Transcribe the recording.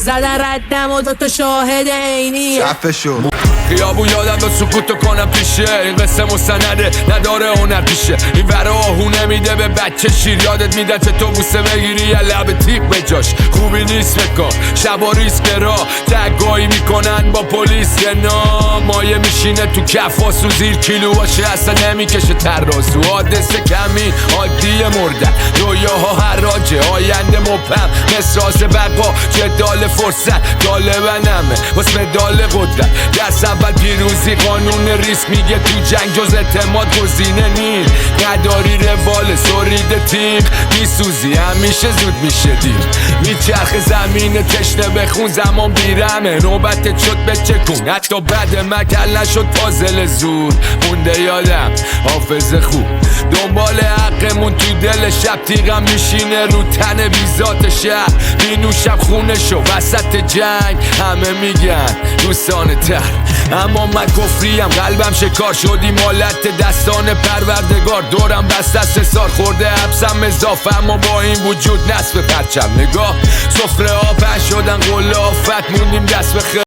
زده ردم و دوتا شاهد عینی. صفه شو خیابون یادم داد سکوتو کنم پیشه. این قصه مستنده نداره هنر پیشه. این وره آهو نمیده به بچه شیر. یادت میدن چه تو بوسه بگیری یا لب تیغ به جاش. خوبی نیست بکن شبا ریسک را تگایی میکنن با پلیس. یه مایه میشینه تو کفاس و زیر کیلوهاشه اصلا نمیکشه ترازو. حادثه کمی عادی مردن رویاها حراجه آینده مبهم مسراز بقا جدال فرصت طالبنمه واسه مدال قدرت. دست اول پیروزی قانون ریسک میگه تو جنگ جز اعتماد گزینه نی. نداری روال سرید تیغ میسوزی همیشه زود میشه دیر. میچرخ زمین تشنه بخون زمان بیرمه نوبتت شد بچکون. حتی بعد مکل نشد پازل زور مونده یادم حافظ خوب. دنبال حقمون تو دل شب تیغم میشینه رو تن بیزات شهر. مینوشم خونه شو وسط جنگ همه میگن دوستان تر اما من کفریم قلبم شکار شدی مالت دستان پروردگار. دورم بست از سار خورده حبسم اضافه اما با این وجود نصف پرچم. نگاه سفره ها پش شدن قله آفت موندیم دست به